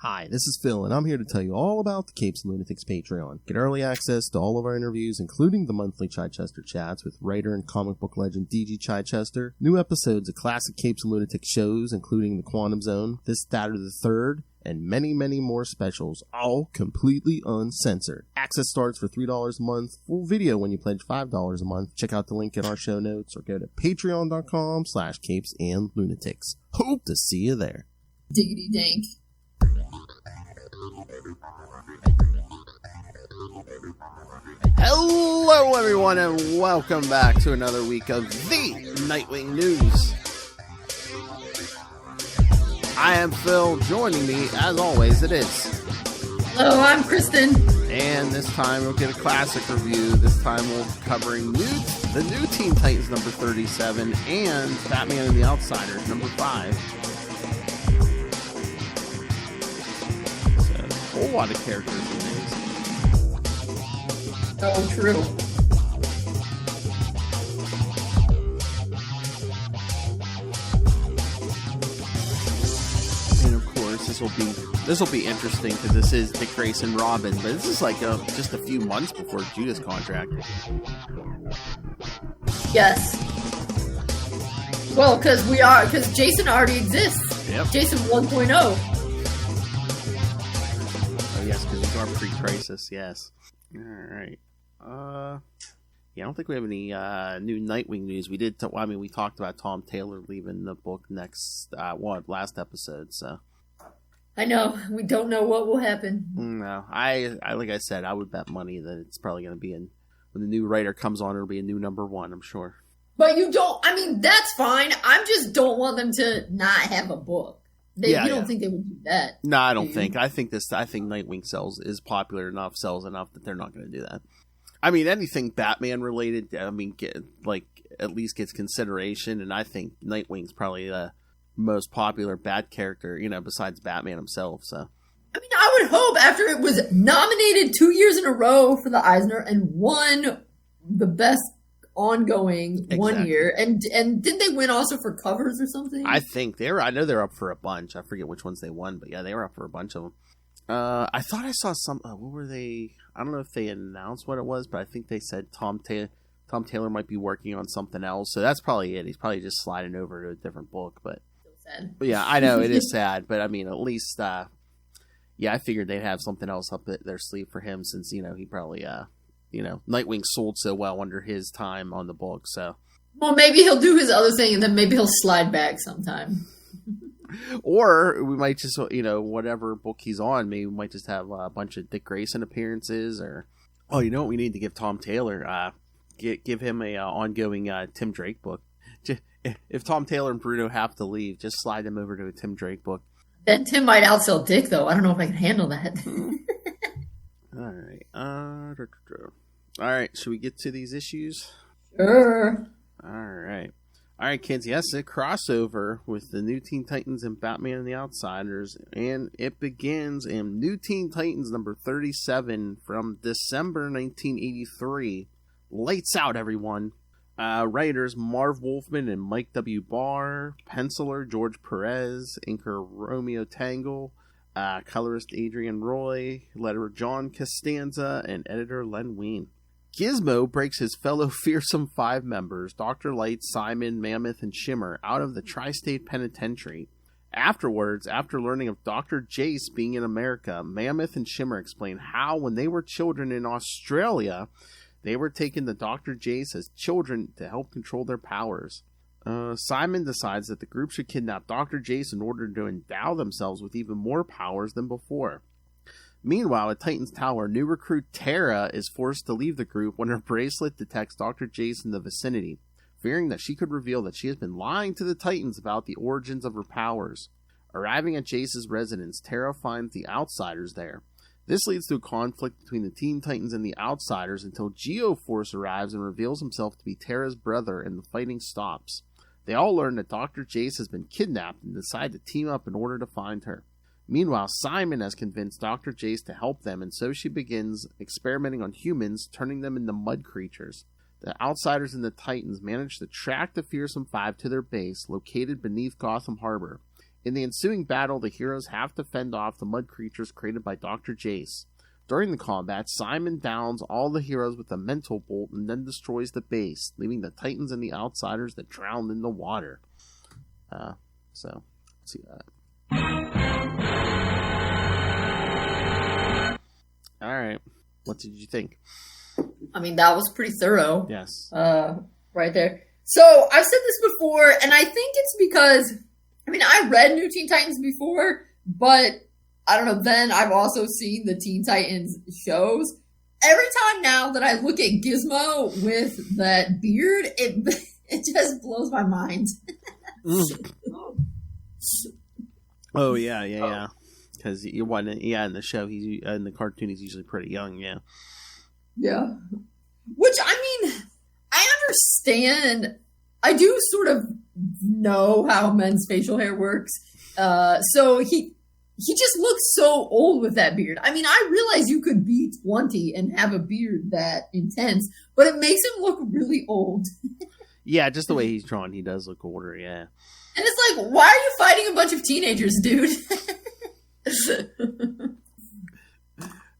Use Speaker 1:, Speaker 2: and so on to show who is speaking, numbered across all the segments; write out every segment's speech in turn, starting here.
Speaker 1: Hi, this is Phil, and I'm here to tell you all about the Capes and Lunatics Patreon. Get early access to all of our interviews, including the monthly Chichester chats with writer and comic book legend D.G. Chichester, new episodes of classic Capes and Lunatics shows, including The Quantum Zone, This, That, or the Third, and many, many more specials, all completely uncensored. Access starts for $3 a month, full video when you pledge $5 a month. Check out the link in our show notes or go to patreon.com/CapesandLunatics. Hope to see you there.
Speaker 2: Diggity dank.
Speaker 1: Hello everyone and welcome back to another week of the Nightwing News. I am Phil. Joining me, as always, it is...
Speaker 2: Hello, I'm Kristen.
Speaker 1: And this time we'll get a classic review. This time we'll be covering the new Teen Titans number 37 and Batman and the Outsiders number 5. So, a whole lot of characters in these.
Speaker 2: Oh, true.
Speaker 1: This will be interesting because this is Dick Grayson Robin, but this is like just a few months before Judah's contract.
Speaker 2: Yes. Well, because Jason already exists.
Speaker 1: Yep.
Speaker 2: Jason 1.0.
Speaker 1: Oh yes, because he's our pre-crisis. Yes. All right. Yeah, I don't think we have any new Nightwing news. We did. We talked about Tom Taylor leaving the book last episode. So.
Speaker 2: I know. We don't know what will happen.
Speaker 1: No, I like I said, I would bet money that it's probably going to be when the new writer comes on, it'll be a new number 1, I'm sure.
Speaker 2: But you don't, that's fine. I just don't want them to not have a book. You don't think they would do that?
Speaker 1: No, I don't think. I think Nightwing sells enough that they're not going to do that. I mean, anything Batman related, at least gets consideration, and I think Nightwing's probably the most popular Bat character, besides Batman himself. So,
Speaker 2: I would hope after it was nominated 2 years in a row for the Eisner and won the best ongoing 1 year, and didn't they win also for covers or something?
Speaker 1: I think I know they're up for a bunch. I forget which ones they won, but yeah, they were up for a bunch of them. I thought I saw some. What were they? I don't know if they announced what it was, but I think they said Tom Taylor might be working on something else. So that's probably it. He's probably just sliding over to a different book, but.
Speaker 2: Sad.
Speaker 1: Yeah, I know it is sad, but at least, I figured they'd have something else up their sleeve for him since, he probably, Nightwing sold so well under his time on the book, so.
Speaker 2: Well, maybe he'll do his other thing and then maybe he'll slide back sometime.
Speaker 1: Or we might just, whatever book he's on, maybe we might just have a bunch of Dick Grayson appearances or, you know what we need to give Tom Taylor? Give him a ongoing Tim Drake book. If Tom Taylor and Bruno have to leave, just slide them over to a Tim Drake book.
Speaker 2: Then Tim might outsell Dick, though. I don't know if I can handle that.
Speaker 1: All right. All right. Should we get to these issues?
Speaker 2: Sure.
Speaker 1: All right, kids. Yes, a crossover with the new Teen Titans and Batman and the Outsiders, and it begins in New Teen Titans number 37 from December 1983. Lights out, everyone. Writers Marv Wolfman and Mike W. Barr, penciler George Perez, inker Romeo Tangle, colorist Adrian Roy, letterer John Costanza, and editor Len Wein. Gizmo breaks his fellow Fearsome Five members, Dr. Light, Simon, Mammoth, and Shimmer, out of the Tri-State Penitentiary. Afterwards, after learning of Dr. Jace being in America, Mammoth and Shimmer explain how, when they were children in Australia, they were taken to Dr. Jace as children to help control their powers. Simon decides that the group should kidnap Dr. Jace in order to endow themselves with even more powers than before. Meanwhile, at Titan's Tower, new recruit Terra is forced to leave the group when her bracelet detects Dr. Jace in the vicinity, fearing that she could reveal that she has been lying to the Titans about the origins of her powers. Arriving at Jace's residence, Terra finds the Outsiders there. This leads to a conflict between the Teen Titans and the Outsiders until Geo-Force arrives and reveals himself to be Terra's brother, and the fighting stops. They all learn that Dr. Jace has been kidnapped and decide to team up in order to find her. Meanwhile, Simon has convinced Dr. Jace to help them, and so she begins experimenting on humans, turning them into mud creatures. The Outsiders and the Titans manage to track the Fearsome Five to their base, located beneath Gotham Harbor. In the ensuing battle, the heroes have to fend off the mud creatures created by Dr. Jace. During the combat, Simon downs all the heroes with a mental bolt and then destroys the base, leaving the Titans and the Outsiders that drowned in the water. So, let's see that. Alright. What did you think?
Speaker 2: I mean, that was pretty thorough.
Speaker 1: Yes.
Speaker 2: Right there. So, I've said this before, and I think it's because, I mean, I read New Teen Titans before, but I don't know, then I've also seen the Teen Titans shows. Every time now that I look at Gizmo with that beard, it just blows my mind.
Speaker 1: Oh, yeah. Because in the show, in the cartoon, he's usually pretty young, yeah.
Speaker 2: Yeah. Which, I mean, I understand. I do sort of know how men's facial hair works. So he just looks so old with that beard. I mean, I realize you could be 20 and have a beard that intense, but it makes him look really old.
Speaker 1: Yeah, just the way he's drawn, he does look older, yeah.
Speaker 2: And it's like, why are you fighting a bunch of teenagers, dude?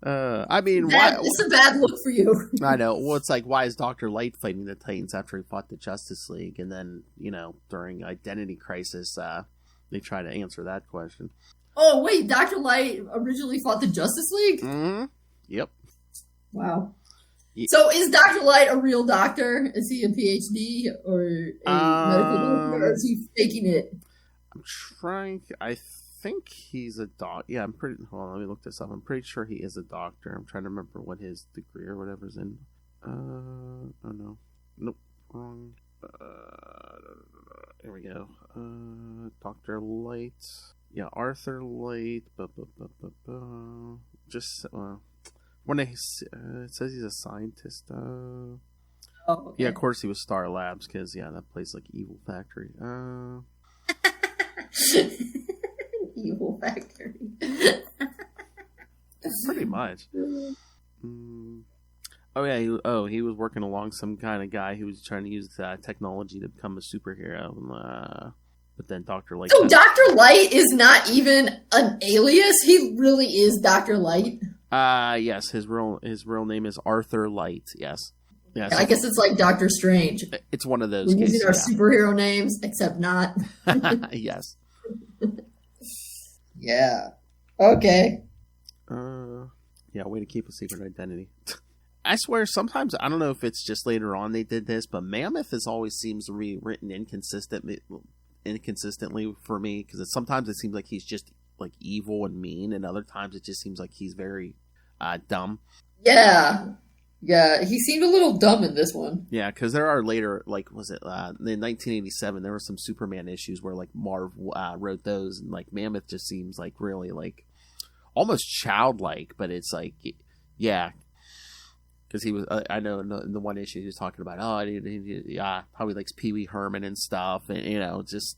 Speaker 1: I mean, why?
Speaker 2: It's a bad look for you.
Speaker 1: I know. Well, it's like, why is Dr. Light fighting the Titans after he fought the Justice League? And then, during Identity Crisis, they try to answer that question.
Speaker 2: Oh, wait, Dr. Light originally fought the Justice League?
Speaker 1: Mm-hmm. Yep.
Speaker 2: Wow.
Speaker 1: Yeah.
Speaker 2: So is Dr. Light a real doctor? Is he a PhD or a medical doctor, or is he faking it?
Speaker 1: I think he's a doc. Yeah, hold on, let me look this up. I'm pretty sure he is a doctor. I'm trying to remember what his degree or whatever's in. Oh no. Nope. Wrong. Here we go. Dr. Light. Yeah, Arthur Light. Just when it says he's a scientist.
Speaker 2: Oh, okay.
Speaker 1: Yeah, of course he was Star Labs because that place like Evil Factory.
Speaker 2: Evil Factory.
Speaker 1: Pretty much. Oh yeah, he was working along some kind of guy who was trying to use technology to become a superhero. But then Dr. Light.
Speaker 2: So Dr. Light is not even an alias. He really is Dr. Light.
Speaker 1: Yes, his real name is Arthur Light. Yes. Yes.
Speaker 2: I guess it's like Doctor Strange.
Speaker 1: It's one of those.
Speaker 2: We're using our superhero names, except not.
Speaker 1: Yes.
Speaker 2: Yeah. Okay.
Speaker 1: Yeah, way to keep a secret identity. I swear, sometimes, I don't know if it's just later on they did this, but Mammoth always seems to be written inconsistently for me, because sometimes it seems like he's just like evil and mean, and other times it just seems like he's very dumb.
Speaker 2: Yeah, he seemed a little dumb in this one.
Speaker 1: Yeah, because there are later, like, was it in 1987, there were some Superman issues where like Marv wrote those, and like Mammoth just seems like really like almost childlike, but it's like, yeah. Because he was, I know in the one issue he was talking about, how he likes Pee Wee Herman and stuff, and just.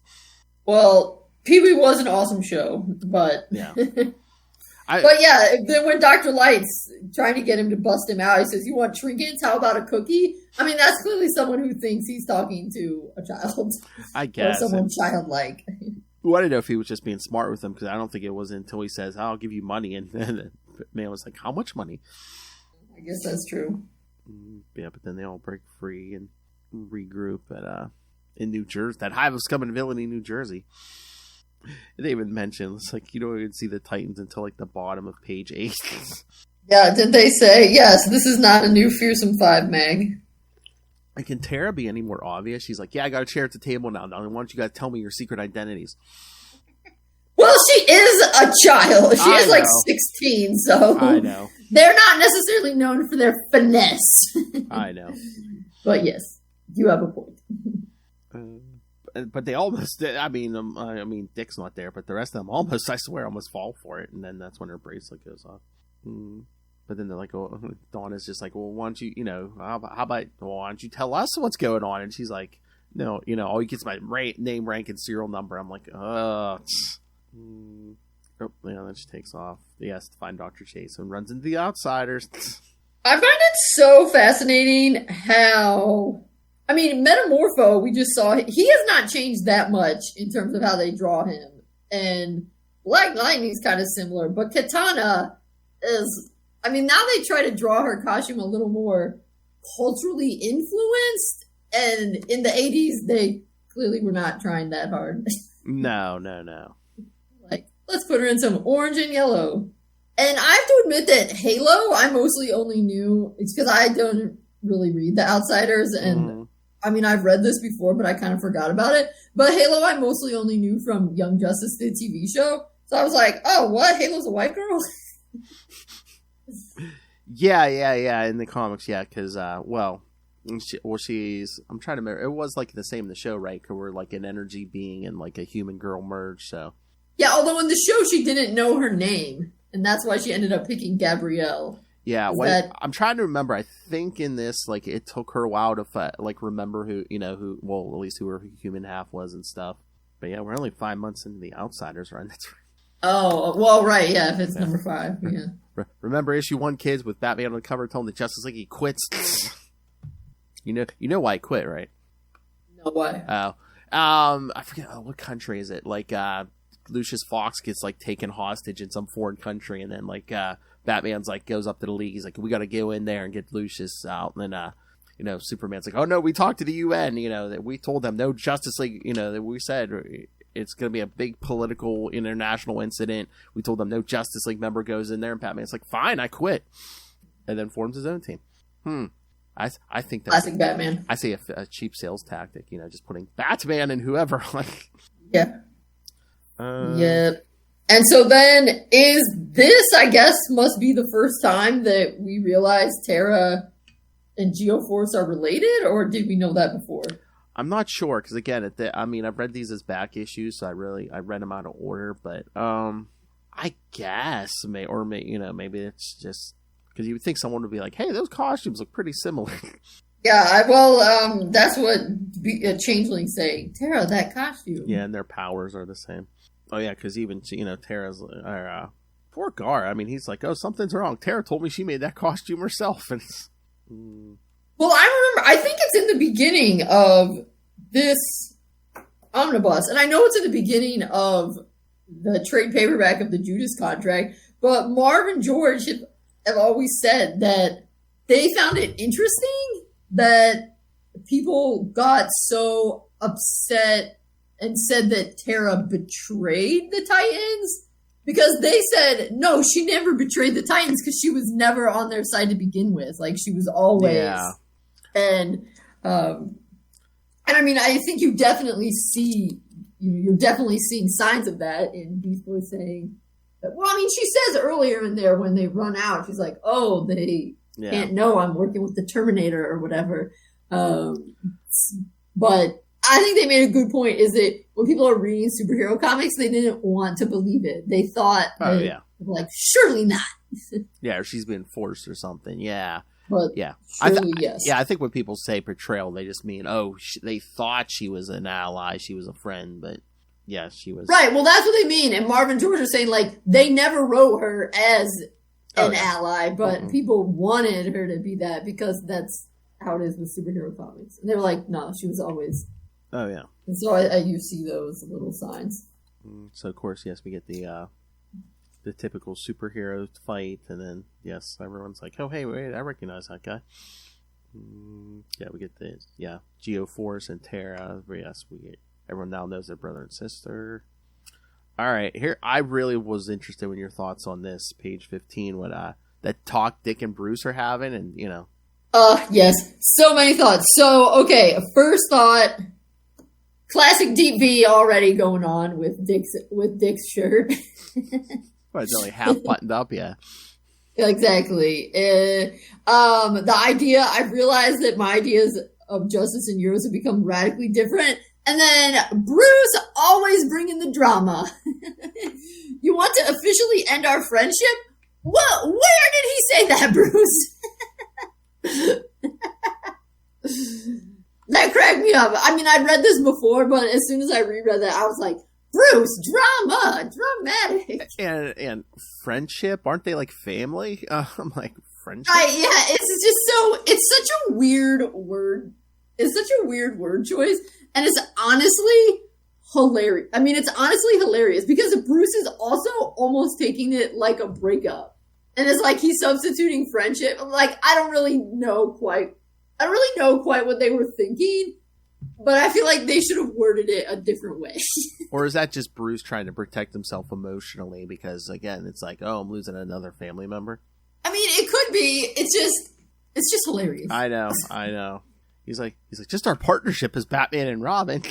Speaker 2: Well, Pee Wee was an awesome show, but
Speaker 1: yeah.
Speaker 2: But yeah, then when Dr. Light's trying to get him to bust him out, he says, "You want trinkets? How about a cookie?" I mean, that's clearly someone who thinks he's talking to a child.
Speaker 1: I guess.
Speaker 2: Or someone childlike.
Speaker 1: I wanted to know if he was just being smart with him, because I don't think it was until he says, "I'll give you money," and then the man was like, "How much money?"
Speaker 2: I guess that's true.
Speaker 1: Yeah, but then they all break free and regroup in New Jersey. That Hive was coming to Villainy, New Jersey. They even mentioned, it's like, you don't even see the Titans until like the bottom of page 8.
Speaker 2: Yeah, did they say, yes, this is not a new Fearsome Five, Meg?
Speaker 1: And can Terra be any more obvious? She's like, yeah, I got a chair at the table now. Now, why don't you guys tell me your secret identities?
Speaker 2: Well, she is a child. She is like 16, so
Speaker 1: I know.
Speaker 2: They're not necessarily known for their finesse.
Speaker 1: I know.
Speaker 2: But yes, you have a point.
Speaker 1: But they almost, I mean, Dick's not there, but the rest of them almost, I swear, almost fall for it. And then that's when her bracelet goes off. But then they're like, oh, Dawn is just like, well, why don't you, how about, well, why don't you tell us what's going on? And she's like, no, all he gets my name, rank, and serial number. I'm like, oh, then she takes off. He has to find Dr. Chase and runs into the Outsiders.
Speaker 2: I find it so fascinating how, Metamorpho, we just saw, he has not changed that much in terms of how they draw him. and Black Lightning's kind of similar, but Katana is, I mean, now they try to draw her costume a little more culturally influenced, and in the 80s, they clearly were not trying that hard.
Speaker 1: No.
Speaker 2: Like, let's put her in some orange and yellow. And I have to admit that Halo, I mostly only knew, it's because I don't really read The Outsiders, and I mean, I've read this before, but I kind of forgot about it. But Halo, I mostly only knew from Young Justice, the TV show. So I was like, oh, what? Halo's a white girl?
Speaker 1: Yeah. In the comics, yeah, because, she's, I'm trying to remember, it was like the same in the show, right? Because we're like an energy being and like a human girl merge, so. Yeah,
Speaker 2: although in the show she didn't know her name, and that's why she ended up picking Gabrielle.
Speaker 1: Yeah, I'm trying to remember. I think in this, like, it took her a while to remember who at least who her human half was and stuff. But yeah, we're only 5 months into the Outsiders run. That's right.
Speaker 2: Oh, well, right, yeah, if it's number 5, yeah.
Speaker 1: Remember issue 1, kids, with Batman on the cover telling the Justice League he quits. You know why he quit, right?
Speaker 2: No, why?
Speaker 1: Oh, I forget what country is it? Like, Lucius Fox gets like taken hostage in some foreign country, and then like Batman's like goes up to the League. He's like, we got to go in there and get Lucius out. And then Superman's like, oh no, we talked to the UN. That we told them no Justice League. That we said it's going to be a big political international incident. We told them no Justice League member goes in there, and Batman's like, fine, I quit, and then forms his own team. I think that's
Speaker 2: classic Batman.
Speaker 1: I say a cheap sales tactic. Just putting Batman and whoever like.
Speaker 2: Yeah. Yep. And so then is this, I guess, must be the first time that we realize Terra and Geo-Force are related, or did we know that before?
Speaker 1: I'm not sure, because again, I've read these as back issues, so I read them out of order, but I guess maybe it's just because you would think someone would be like, hey, those costumes look pretty similar.
Speaker 2: Yeah, that's what Changeling's saying. Terra, that costume.
Speaker 1: Yeah, and their powers are the same. Oh, yeah, because even, Terra's, poor Gar, I mean, he's like, oh, something's wrong. Terra told me she made that costume herself. And
Speaker 2: Well, I think it's in the beginning of this omnibus, and I know it's in the beginning of the trade paperback of the Judas contract, but Marv and George have always said that they found it interesting that people got so upset and said that Terra betrayed the Titans, because they said, no, she never betrayed the Titans because she was never on their side to begin with. Like, she was always. Yeah. And I mean, I think you definitely see, you're definitely seeing signs of that in Beast Boy saying, well, I mean, she says earlier in there when they run out, she's like, oh, they can't know I'm working with the Terminator or whatever. But I think they made a good point, is that when people are reading superhero comics, they didn't want to believe it. They thought, like, surely not.
Speaker 1: Yeah, or she's being forced or something. Yeah.
Speaker 2: But
Speaker 1: yeah.
Speaker 2: Yes.
Speaker 1: Yeah, I think when people say portrayal, they just mean, they thought she was an ally, she was a friend, but yeah, she was.
Speaker 2: Right, well, that's what they mean. And Marv and George are saying, like, they never wrote her as an ally, but people wanted her to be that because that's how it is with superhero comics. And they were like, no, she was always.
Speaker 1: Oh, yeah.
Speaker 2: And so you see those little signs.
Speaker 1: So, of course, yes, we get the typical superhero fight, and then, yes, everyone's like, oh, hey, wait, I recognize that guy. Yeah, we get the, Geo-Force and Terra. Yes, everyone now knows their brother and sister. All right, here, I really was interested in your thoughts on this, page 15, what that talk Dick and Bruce are having, and,
Speaker 2: Yes, so many thoughts. So, okay, first thought, classic Deep V already going on with Dick's shirt.
Speaker 1: Well, it's only half buttoned up, yeah.
Speaker 2: Exactly. The idea, I've realized that my ideas of justice and yours have become radically different. And then Bruce always bringing the drama. You want to officially end our friendship? Well, where did he say that, Bruce? That cracked me up. I mean, I'd read this before, but as soon as I reread that, I was like, Bruce, dramatic.
Speaker 1: And friendship, aren't they like family? I'm like, friendship?
Speaker 2: Yeah, it's such a weird word. It's such a weird word choice, and it's honestly hilarious. I mean, it's honestly hilarious because Bruce is also almost taking it like a breakup. And it's like he's substituting friendship. I'm like, I don't really know quite what they were thinking, but I feel like they should have worded it a different way.
Speaker 1: Or is that just Bruce trying to protect himself emotionally? Because again, it's like, oh, I'm losing another family member.
Speaker 2: I mean, it could be. It's just hilarious.
Speaker 1: I know. He's like, just our partnership as Batman and Robin.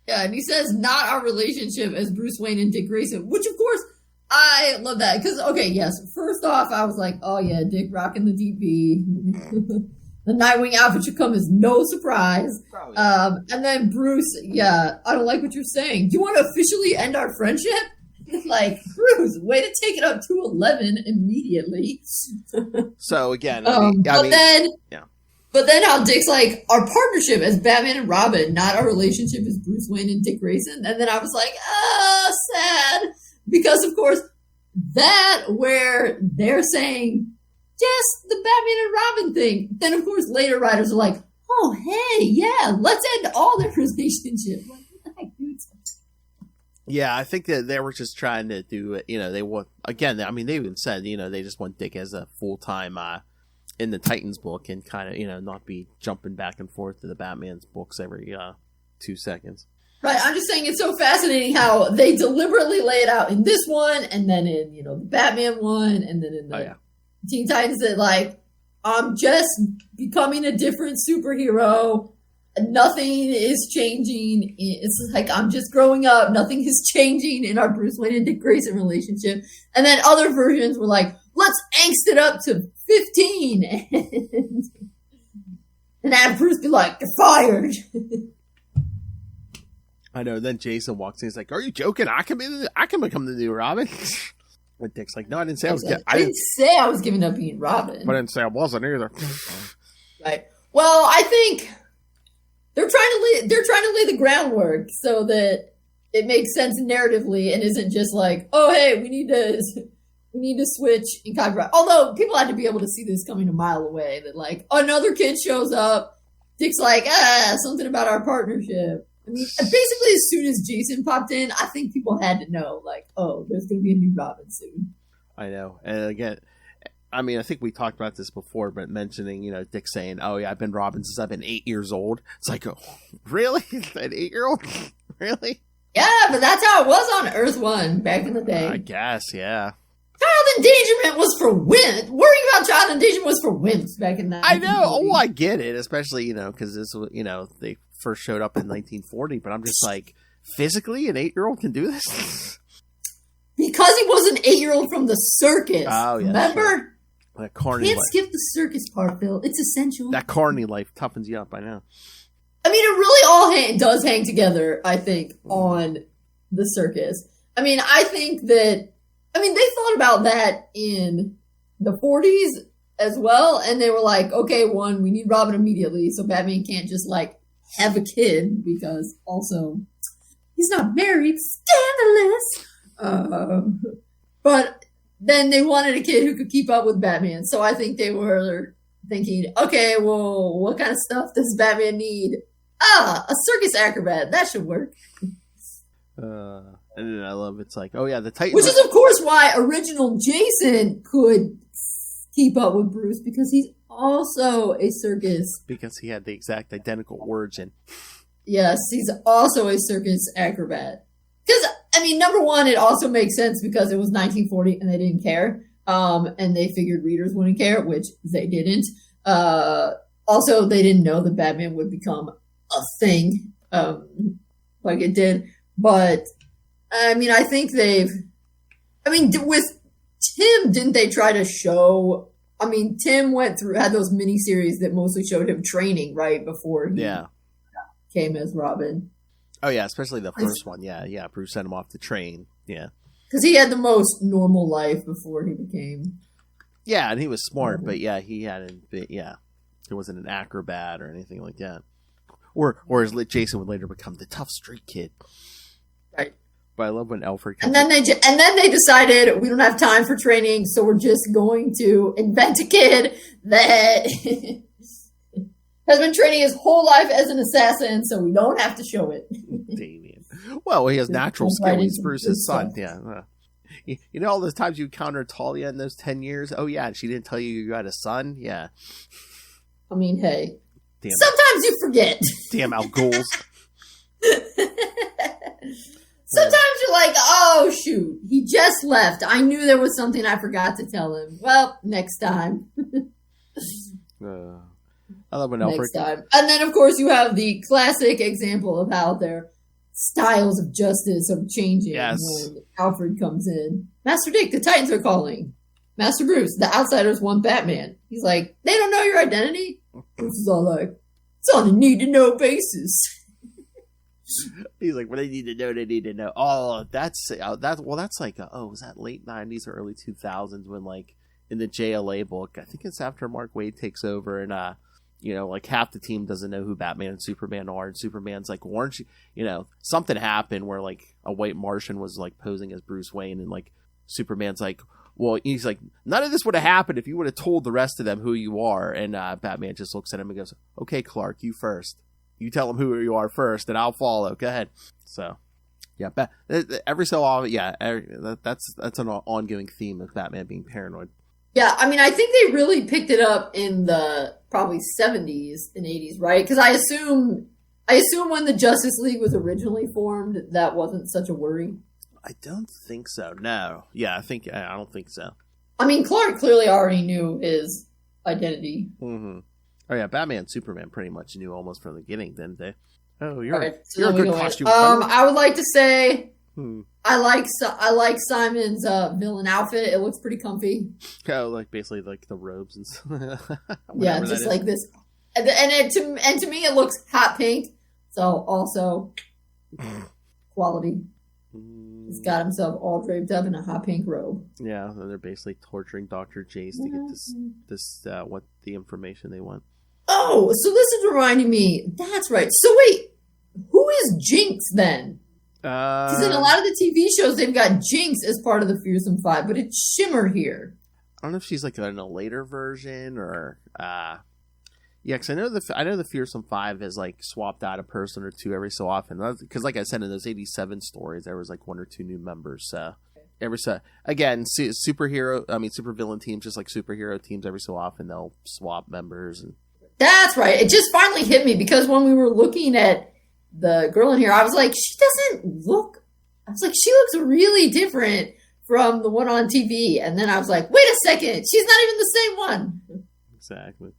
Speaker 2: Yeah, and he says not our relationship as Bruce Wayne and Dick Grayson, which of course I love that because okay, yes. First off, I was like, oh yeah, Dick rocking the DP. The Nightwing outfit should come as no surprise. And then Bruce, yeah, I don't like what you're saying. Do you want to officially end our friendship? Like, Bruce, way to take it up to 11 immediately.
Speaker 1: So again,
Speaker 2: but then how Dick's like, our partnership as Batman and Robin, not our relationship as Bruce Wayne and Dick Grayson. And then I was like, sad. Because, of course, that where they're saying just the Batman and Robin thing. Then, of course, later writers are like, oh, hey, yeah, let's end all their relationships. Like, what the heck, dude?
Speaker 1: Yeah, I think that they were just trying to do it. You know, they want, again, I mean, they even said, you know, they just want Dick as a full-time in the Titans book and kind of, you know, not be jumping back and forth to the Batman's books every 2 seconds.
Speaker 2: Right, I'm just saying it's so fascinating how they deliberately lay it out in this one and then in, you know, the Batman one and then in the Teen Titans that, like, I'm just becoming a different superhero. Nothing is changing. It's like I'm just growing up. Nothing is changing in our Bruce Wayne and Dick Grayson relationship. And then other versions were like, let's angst it up to 15. And have Bruce be like, you're fired.
Speaker 1: I know. Then Jason walks in. He's like, "Are you joking? I can become the new Robin." And Dick's like, "No, I didn't say I was.
Speaker 2: I didn't say I was giving up being Robin.
Speaker 1: But I didn't say I wasn't either."
Speaker 2: Right. Well, I think they're trying to lay the groundwork so that it makes sense narratively and isn't just like, "Oh, hey, we need to switch in copyright." Although people had to be able to see this coming a mile away. That like another kid shows up, Dick's like, something about our partnership. I mean, basically, as soon as Jason popped in, I think people had to know, like, oh, there's going to be a new Robin soon.
Speaker 1: I know. And again, I mean, I think we talked about this before, but mentioning, you know, Dick saying, oh, yeah, I've been Robin since I've been 8 years old. It's like, oh, really? An 8-year-old? Really?
Speaker 2: Yeah, but that's how it was on Earth 1 back in the day.
Speaker 1: I guess, yeah.
Speaker 2: Child endangerment was for wimps. Worrying about child endangerment was for wimps back in that.
Speaker 1: I know. Oh, I get it. Especially, you know, because this was, you know, they first showed up in 1940, but I'm just like, physically, an 8-year-old can do this?
Speaker 2: Because he was an 8-year-old from the circus. Oh, yeah. Remember?
Speaker 1: That carny
Speaker 2: Can't
Speaker 1: life.
Speaker 2: skip the circus part, Phil. It's essential.
Speaker 1: That carny life toughens you up, I know.
Speaker 2: I mean, it really all does hang together, I think, on the circus. I mean, I think that, they thought about that in the 40s as well, and they were like, okay, one, we need Robin immediately, so Batman can't just, like, have a kid, because also, he's not married, scandalous! But then they wanted a kid who could keep up with Batman, so I think they were thinking, okay, well, what kind of stuff does Batman need? A circus acrobat, that should work.
Speaker 1: And then I love it's like, oh yeah, the Titans.
Speaker 2: Which is, of course, why original Jason could keep up with Bruce, because he's also a circus.
Speaker 1: Because he had the exact identical origin.
Speaker 2: Yes, he's also a circus acrobat. Because, number one, it also makes sense because it was 1940 and they didn't care. And they figured readers wouldn't care, which they didn't. Also, they didn't know that Batman would become a thing like it did. But, I think with Tim, didn't they try to show... Tim had those miniseries that mostly showed him training, right, before he came as Robin.
Speaker 1: Oh, yeah, especially the first one. Yeah, Bruce sent him off to train, yeah.
Speaker 2: Because he had the most normal life before he became...
Speaker 1: Yeah, and he was smart, but yeah, he hadn't been, he wasn't an acrobat or anything like that. Or as Jason would later become the tough street kid.
Speaker 2: Right.
Speaker 1: But I love when Alfred...
Speaker 2: And then they decided, we don't have time for training, so we're just going to invent a kid that has been training his whole life as an assassin, so we don't have to show it.
Speaker 1: Damien. Well, he has natural
Speaker 2: Jump
Speaker 1: skill.
Speaker 2: right
Speaker 1: He's
Speaker 2: into
Speaker 1: Bruce's
Speaker 2: this
Speaker 1: son.
Speaker 2: stuff.
Speaker 1: Yeah. You know all those times you encountered Talia in those 10 years? Oh, yeah, and she didn't tell you had a son? Yeah.
Speaker 2: I mean, hey.
Speaker 1: Damn.
Speaker 2: Sometimes you forget.
Speaker 1: Damn Al Ghul's.
Speaker 2: Sometimes you're like, oh, shoot. He just left. I knew there was something I forgot to tell him. Well, next time.
Speaker 1: I love when
Speaker 2: Next time. And then, of course, you have the classic example of how their styles of justice are changing when Alfred comes in. Master Dick, the Titans are calling. Master Bruce, the Outsiders want Batman. He's like, they don't know your identity? Bruce is all like, it's on a need-to-know basis.
Speaker 1: He's like, what they need to know, they need to know. Oh, that's like, was that late 90s or early 2000s when, like, in the JLA book, I think it's after Mark Waid takes over and, like half the team doesn't know who Batman and Superman are. And Superman's like, weren't you, something happened where like a white Martian was like posing as Bruce Wayne. And like Superman's like, well, he's like, none of this would have happened if you would have told the rest of them who you are. And Batman just looks at him and goes, okay, Clark, you first. You tell them who you are first and I'll follow. Go ahead. So yeah, every so often, yeah, that's an ongoing theme of Batman being paranoid.
Speaker 2: Yeah, I mean, I think they really picked it up in the probably 70s and 80s, right? Because I assume when the Justice League was originally formed, that wasn't such a worry.
Speaker 1: I don't think so. No. Yeah, I don't think so.
Speaker 2: I mean, Clark clearly already knew his identity.
Speaker 1: Mm-hmm. Oh yeah, Batman and Superman pretty much knew almost from the beginning, didn't they? Oh, you're
Speaker 2: right,
Speaker 1: a good costume.
Speaker 2: I would like to say I like Simon's villain outfit. It looks pretty comfy.
Speaker 1: Oh, like basically like the robes and stuff.
Speaker 2: Yeah, just like this, and to me it looks hot pink. So also quality. He's got himself all draped up in a hot pink robe.
Speaker 1: Yeah, and they're basically torturing Dr. Jace to get this what the information they want.
Speaker 2: Oh, so this is reminding me. That's right. So wait, who is Jinx then? Because in a lot of the TV shows, they've got Jinx as part of the Fearsome Five, but it's Shimmer here.
Speaker 1: I don't know if she's like in a later version or yeah, because I know the Fearsome Five has like swapped out a person or two every so often. Because like I said, in those 87 stories, there was like one or two new members. So every so again, supervillain teams, just like superhero teams, every so often they'll swap members. And
Speaker 2: that's right. It just finally hit me because when we were looking at the girl in here, I was like, she looks really different from the one on TV. And then I was like, wait a second, she's not even the same one.
Speaker 1: Exactly.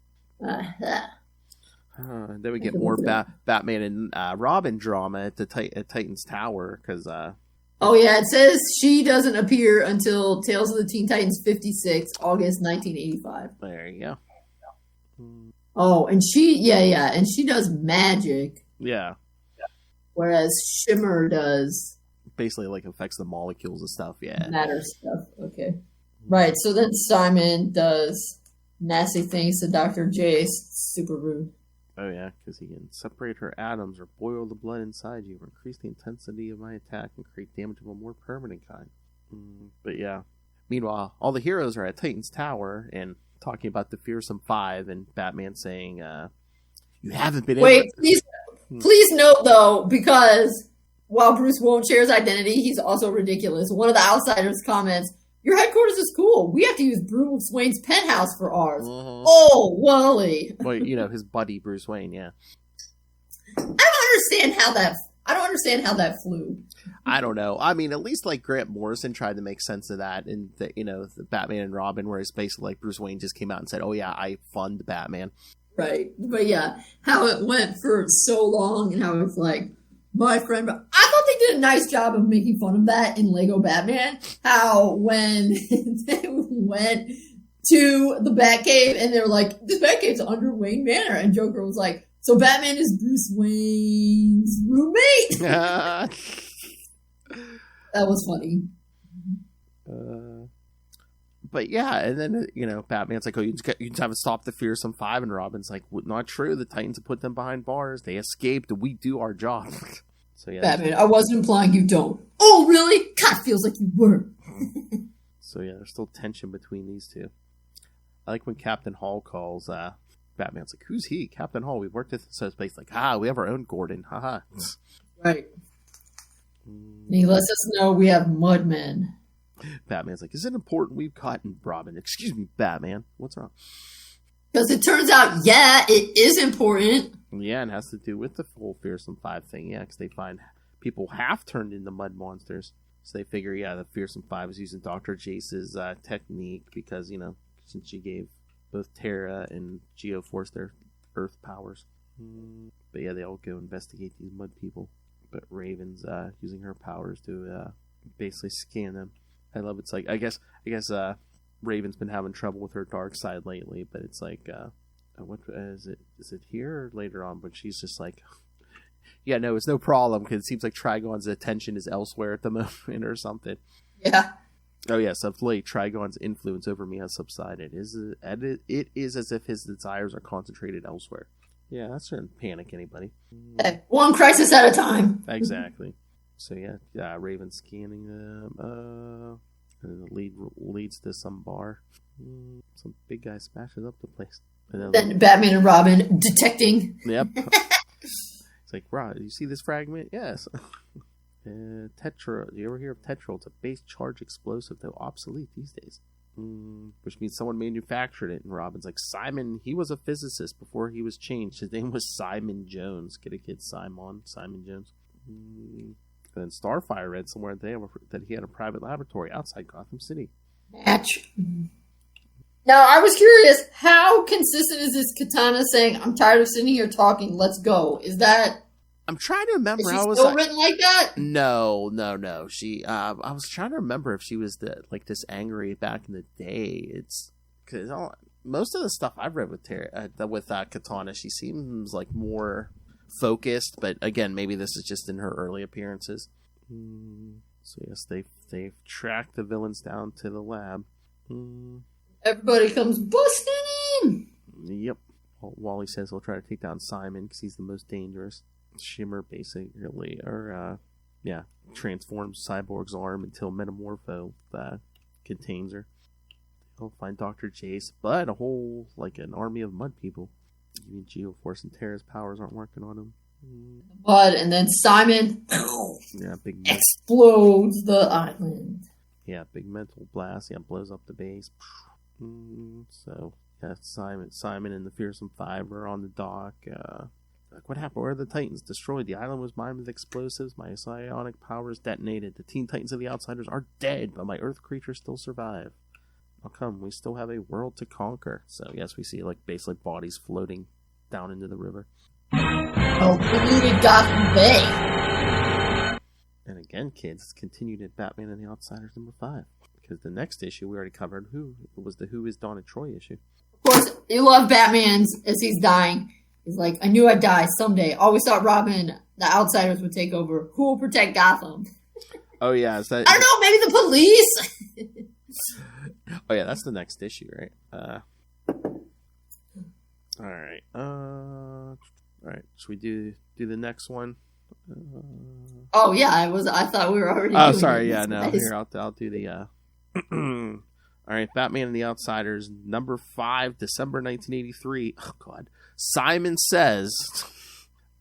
Speaker 1: Then we get more Batman and Robin drama at Titans Tower because
Speaker 2: oh yeah, it says she doesn't appear until Tales of the Teen Titans 56, August 1985.
Speaker 1: There you go.
Speaker 2: Oh, and and she does magic.
Speaker 1: Yeah.
Speaker 2: Whereas Shimmer does
Speaker 1: basically like affects the molecules and stuff. Yeah.
Speaker 2: Matter stuff. Okay. Right. So then Simon does nasty things to Dr. Jace. Super rude.
Speaker 1: Oh yeah, because he can separate her atoms or boil the blood inside you or increase the intensity of my attack and create damage of a more permanent kind. But yeah. Meanwhile, all the heroes are at Titan's Tower and talking about the Fearsome Five and Batman saying, you haven't been
Speaker 2: able to... Please note, though, because while Bruce won't share his identity, he's also ridiculous. One of the Outsiders comments, your headquarters is cool. We have to use Bruce Wayne's penthouse for ours. Mm-hmm. Oh, Wally.
Speaker 1: Well, his buddy Bruce Wayne, yeah.
Speaker 2: I don't understand how that flew.
Speaker 1: I don't know. I mean, at least like Grant Morrison tried to make sense of that in the Batman and Robin, where it's basically like Bruce Wayne just came out and said, oh yeah, I fund Batman.
Speaker 2: Right. But yeah, how it went for so long and how it's like, my friend, I thought they did a nice job of making fun of that in Lego Batman. How when they went to the Batcave and they were like, this Batcave's under Wayne Manor. And Joker was like, so Batman is Bruce Wayne's roommate? That was funny.
Speaker 1: But yeah, and then, Batman's like, oh, you just haven't stopped the Fearsome Five, and Robin's like, not true, the Titans have put them behind bars, they escaped, we do our job. So yeah.
Speaker 2: Batman, I wasn't implying you don't. Oh, really? God, feels like you were.
Speaker 1: So yeah, there's still tension between these two. I like when Captain Hall calls, Batman's like, who's he? Captain Hall, we've worked with, so it's basically like, we have our own Gordon, haha.
Speaker 2: Right. And he lets us know we have Mudmen.
Speaker 1: Batman's like, is it important we've caught Robin? Excuse me, Batman. What's wrong?
Speaker 2: Because it turns out, yeah, it is important.
Speaker 1: Yeah, and it has to do with the full Fearsome Five thing. Yeah, because they find people have turned into mud monsters. So they figure, yeah, the Fearsome Five is using Dr. Jace's technique because, since she gave both Terra and Geo-Force their earth powers. But yeah, they all go investigate these mud people. But Raven's using her powers to basically scan them. I love it's like I guess Raven's been having trouble with her dark side lately, but it's like what is it here or later on? But she's just like, yeah, no, it's no problem because it seems like Trigon's attention is elsewhere at the moment or something.
Speaker 2: Yeah.
Speaker 1: Oh yes, of late Trigon's influence over me has subsided. It is as if his desires are concentrated elsewhere. Yeah, that shouldn't panic anybody.
Speaker 2: Hey, one crisis at a time.
Speaker 1: Exactly. So yeah, Raven's scanning them. And the lead leads to some bar. Some big guy smashes up the place. And
Speaker 2: then Batman and Robin detecting.
Speaker 1: Yep. It's like, Rod, you see this fragment? Yes. Tetra. Do you ever hear of Tetra? It's a base charge explosive, though obsolete these days. Which means someone manufactured it. And Robin's like, Simon, he was a physicist before he was changed. His name was Simon Jones. Get a kid, Simon Jones. And then Starfire read somewhere that he had a private laboratory outside Gotham City.
Speaker 2: Match. Now, I was curious, how consistent is this Katana saying, I'm tired of sitting here talking, let's go? Is that...
Speaker 1: I'm trying to remember.
Speaker 2: Is she still written like that?
Speaker 1: No. She. I was trying to remember if she was this angry back in the day. It's because most of the stuff I've read with Katana, she seems like more focused. But again, maybe this is just in her early appearances. So yes, they've tracked the villains down to the lab.
Speaker 2: Everybody comes busting in.
Speaker 1: Yep. Wally says he'll try to take down Simon because he's the most dangerous. Shimmer basically, transforms Cyborg's arm until Metamorpho contains her. He'll find Dr. Jace, but an army of mud people. Even Geo-Force and Terra's powers aren't working on him.
Speaker 2: Mud, and then Simon explodes the island.
Speaker 1: Yeah, big mental blast. Yeah, blows up the base. So, yeah, Simon and the Fearsome Five are on the dock. What happened? Where are the Titans? Destroyed. The island was mined with explosives. My psionic powers detonated. The Teen Titans of the Outsiders are dead, but my Earth creatures still survive. How come? We still have a world to conquer. So, yes, we see, basically bodies floating down into the river.
Speaker 2: Oh, polluted Gotham Bay.
Speaker 1: And again, kids, it's continued in Batman and the Outsiders #5. Because the next issue we already covered, Who is Donna Troy issue.
Speaker 2: Of course, you love Batman's as he's dying. He's like, I knew I'd die someday. Always thought Robin, the Outsiders would take over. Who will protect Gotham?
Speaker 1: Oh, yeah. Is that...
Speaker 2: I don't know, maybe the police?
Speaker 1: Oh, yeah, that's the next issue, right? Alright. Alright, should we do the next one?
Speaker 2: Oh, yeah, I thought we were already
Speaker 1: doing
Speaker 2: sorry,
Speaker 1: yeah, no. Here, I'll do the... Alright, Batman and the Outsiders, #5, December 1983. Oh, God. Simon Says.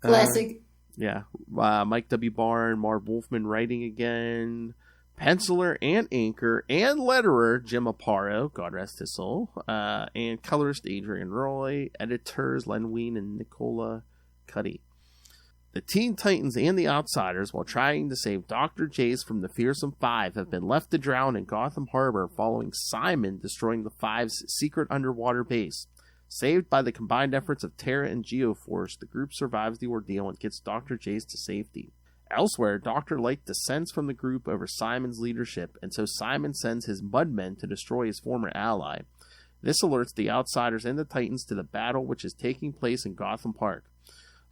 Speaker 2: Classic.
Speaker 1: Yeah. Mike W. Barr, Marv Wolfman writing again. Penciler and inker and letterer Jim Aparo, God rest his soul. And colorist Adrian Roy. Editors Len Wein and Nicola Cuddy. The Teen Titans and the Outsiders, while trying to save Dr. Jace from the Fearsome Five, have been left to drown in Gotham Harbor following Simon destroying the Five's secret underwater base. Saved by the combined efforts of Terra and Geo-Force, the group survives the ordeal and gets Dr. Jace to safety. Elsewhere, Dr. Light descends from the group over Simon's leadership, and so Simon sends his Mudmen to destroy his former ally. This alerts the Outsiders and the Titans to the battle which is taking place in Gotham Park.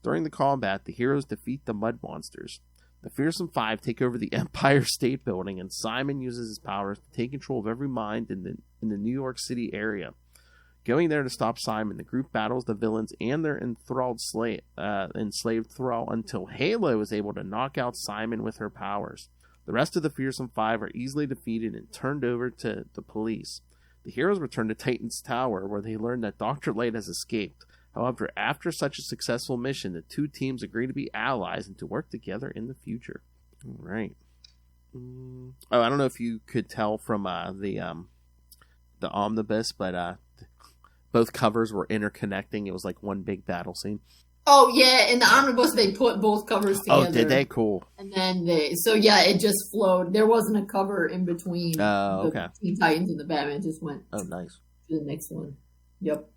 Speaker 1: During the combat, the heroes defeat the Mud Monsters. The Fearsome Five take over the Empire State Building, and Simon uses his powers to take control of every mind in the New York City area. Going there to stop Simon, the group battles the villains and their enslaved thrall until Halo is able to knock out Simon with her powers. The rest of the Fearsome Five are easily defeated and turned over to the police. The heroes return to Titan's Tower, where they learn that Dr. Light has escaped. However, after such a successful mission, the two teams agree to be allies and to work together in the future. Right. Oh, I don't know if you could tell from the omnibus, but both covers were interconnecting. It was like one big battle scene.
Speaker 2: Oh yeah, in the omnibus they put both covers together.
Speaker 1: Oh, did they? Cool.
Speaker 2: And then it just flowed. There wasn't a cover in between the Teen Titans and the Batman. It just went.
Speaker 1: Oh, nice.
Speaker 2: To the next one. Yep.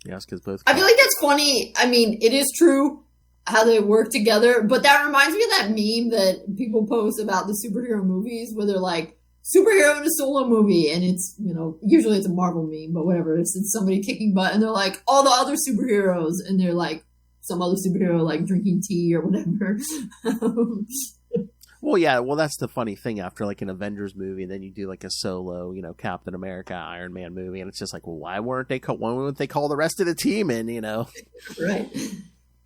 Speaker 1: Yes, because both.
Speaker 2: I feel like that's funny. I mean, it is true how they work together, but that reminds me of that meme that people post about the superhero movies where they're like, superhero in a solo movie, and it's, usually it's a Marvel meme, but whatever, it's somebody kicking butt, and they're like, all the other superheroes, and they're like, some other superhero, like, drinking tea or whatever.
Speaker 1: Well, yeah, that's the funny thing after, like, an Avengers movie, and then you do, like, a solo, Captain America, Iron Man movie, and it's just like, well, why wouldn't they call the rest of the team in,
Speaker 2: Right.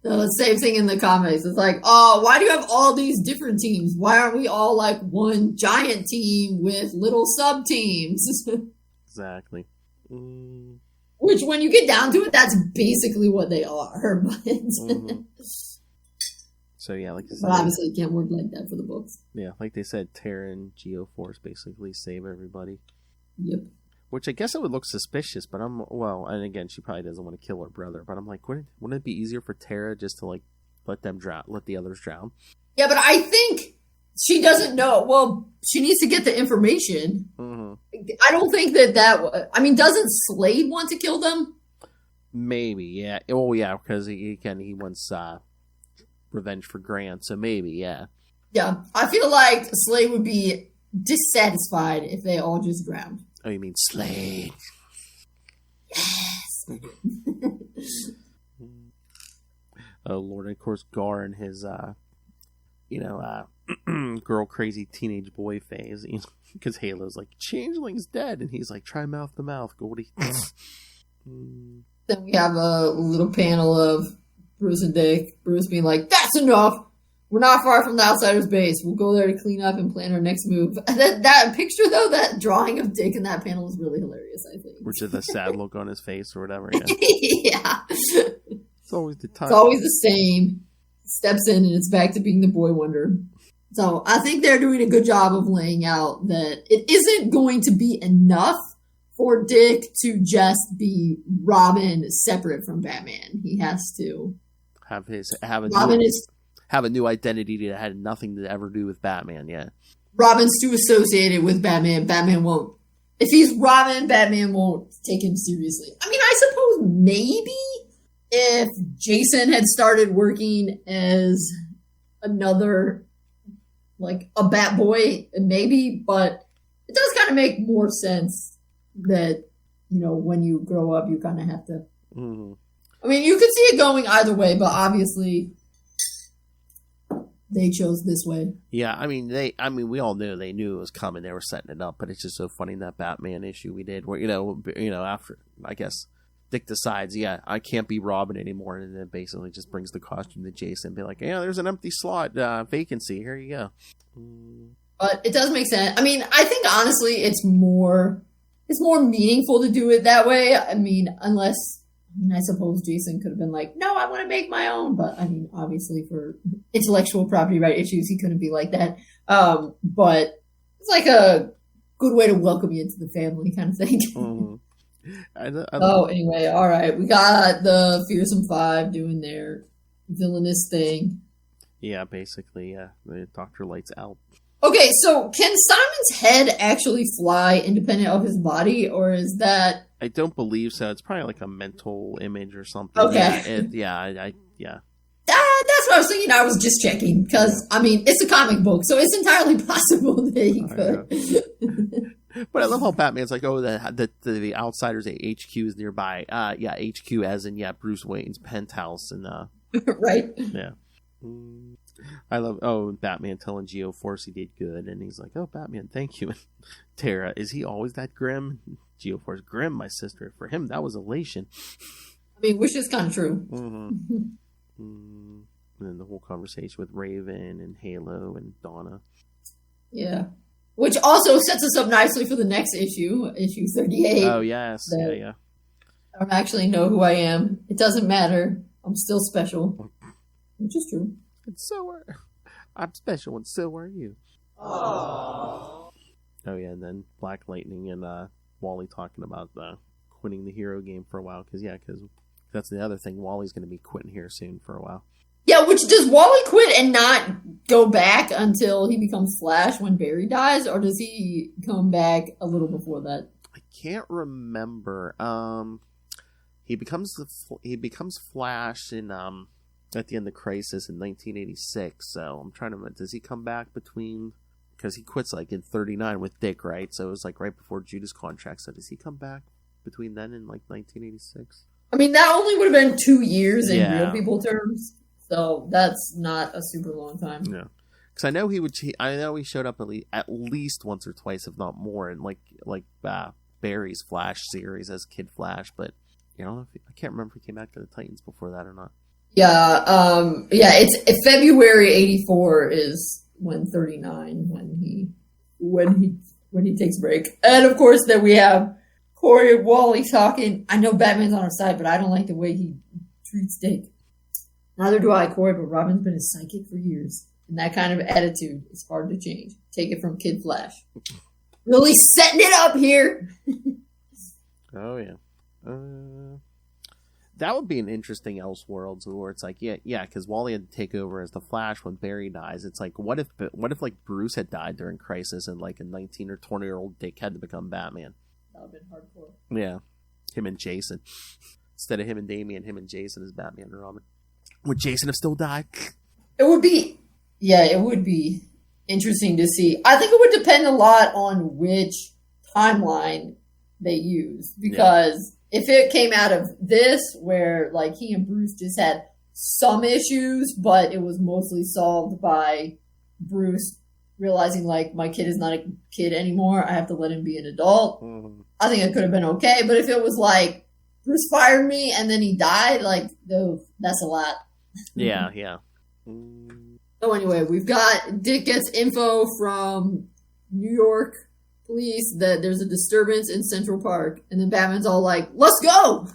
Speaker 2: So the same thing in the comics. It's like, oh, why do you have all these different teams? Why aren't we all like one giant team with little sub teams?
Speaker 1: Exactly.
Speaker 2: Which, when you get down to it, that's basically what they are. But,
Speaker 1: so yeah, like
Speaker 2: but obviously it can't work like that for the books.
Speaker 1: Yeah, like they said, Terra and Geo-Force basically save everybody.
Speaker 2: Yep.
Speaker 1: Which I guess it would look suspicious, but and again, she probably doesn't want to kill her brother, but I'm like, wouldn't it be easier for Terra just to, like, let the others drown?
Speaker 2: Yeah, but I think she doesn't know. Well, she needs to get the information. I don't think that I mean, doesn't Slade want to kill them?
Speaker 1: Maybe, yeah. Oh, yeah, because he wants revenge for Grant, so maybe, yeah.
Speaker 2: Yeah, I feel like Slade would be dissatisfied if they all just drowned.
Speaker 1: Oh, you mean Slade?
Speaker 2: Yes.
Speaker 1: Oh, Lord. Of course, Gar and his, girl crazy teenage boy phase. Because Halo's like, Changeling's dead. And he's like, try mouth to mouth, Goldie.
Speaker 2: Then we have a little panel of Bruce and Dick. Bruce being like, that's enough. We're not far from the Outsider's base. We'll go there to clean up and plan our next move. That picture, though, that drawing of Dick in that panel is really hilarious, I think.
Speaker 1: Which is the sad look on his face or whatever, yeah.
Speaker 2: Yeah.
Speaker 1: It's always the time.
Speaker 2: It's always the same. Steps in and it's back to being the boy wonder. So I think they're doing a good job of laying out that it isn't going to be enough for Dick to just be Robin separate from Batman. He has to have
Speaker 1: a new identity that had nothing to ever do with Batman yet.
Speaker 2: Robin's too associated with Batman. Batman won't. If he's Robin, Batman won't take him seriously. I mean, I suppose maybe if Jason had started working as another, like a Batboy, maybe, but it does kind of make more sense that, when you grow up, you kind of have to. I mean, you could see it going either way, but obviously they chose this way.
Speaker 1: Yeah, I mean, we all knew it was coming. They were setting it up, but it's just so funny that Batman issue we did, where after I guess Dick decides, I can't be Robin anymore, and then basically just brings the costume to Jason, and be like, there's an empty slot vacancy. Here you go.
Speaker 2: But it does make sense. I mean, I think honestly, it's more meaningful to do it that way. I mean, I suppose Jason could have been like, no, I want to make my own. But, I mean, obviously for intellectual property right issues, he couldn't be like that. But it's like a good way to welcome you into the family kind of thing. Anyway, all right. We got the Fearsome Five doing their villainous thing.
Speaker 1: Yeah, basically, yeah. The Dr. Light's out.
Speaker 2: Okay, so can Simon's head actually fly independent of his body, or is that...
Speaker 1: I don't believe so. It's probably like a mental image or something.
Speaker 2: Okay.
Speaker 1: Yeah,
Speaker 2: that's what I was thinking. I was just checking, because, I mean, it's a comic book, so it's entirely possible that he could.
Speaker 1: But I love how Batman's like, the Outsiders at HQ is nearby. HQ as in, Bruce Wayne's penthouse. And
Speaker 2: right.
Speaker 1: Yeah. I love, Batman telling Geo-Force he did good, and he's like, Batman, thank you. And Terra, is he always that grim? Geo-Force, grim, my sister. For him, that was elation.
Speaker 2: I mean, which is kind of true.
Speaker 1: And then the whole conversation with Raven and Halo and Donna.
Speaker 2: Yeah. Which also sets us up nicely for the next issue 38.
Speaker 1: Oh, yes. Yeah.
Speaker 2: I don't actually know who I am. It doesn't matter. I'm still special. Which is true.
Speaker 1: It's so I'm special, and so are you.
Speaker 2: Aww.
Speaker 1: Oh yeah, and then Black Lightning and Wally talking about quitting the hero game for a while, because that's the other thing. Wally's going to be quitting here soon for a while.
Speaker 2: Yeah, which does Wally quit and not go back until he becomes Flash when Barry dies, or does he come back a little before that?
Speaker 1: I can't remember. He becomes Flash in at the end of Crisis in 1986. So I'm trying to remember, does he come back between? Because he quits like in 39 with Dick, right? So it was like right before Judah's contract. So does he come back between then and like 1986?
Speaker 2: I mean, that only would have been 2 years in real people terms. So that's not a super long time.
Speaker 1: No, because I know he showed up at least once or twice, if not more, in like Barry's Flash series as Kid Flash. But I can't remember if he came back to the Titans before that or not.
Speaker 2: Yeah, it's February '84 is when 39 when he takes a break, and of course then we have Corey and Wally talking. I know Batman's on our side, but I don't like the way he treats Dick. Neither do I, Corey, but Robin's been his psychic for years. And that kind of attitude is hard to change. Take it from Kid Flash. Really setting it up here.
Speaker 1: Oh, yeah. That would be an interesting Elseworlds where it's like, yeah, because Wally had to take over as the Flash when Barry dies. It's like, what if like Bruce had died during Crisis and like a 19 or 20-year-old Dick had to become Batman?
Speaker 2: That would have been hardcore.
Speaker 1: Yeah. Him and Jason. Instead of him and Damian, him and Jason as Batman and Robin. Would Jason have still died?
Speaker 2: It would be interesting to see. I think it would depend a lot on which timeline they use. Because if it came out of this, where like he and Bruce just had some issues, but it was mostly solved by Bruce realizing like my kid is not a kid anymore, I have to let him be an adult. Mm-hmm. I think it could have been okay. But if it was like Bruce fired me and then he died, like that's a lot.
Speaker 1: Yeah.
Speaker 2: So anyway, we've got Dick gets info from New York police that there's a disturbance in Central Park, and then Batman's all like, "Let's go!"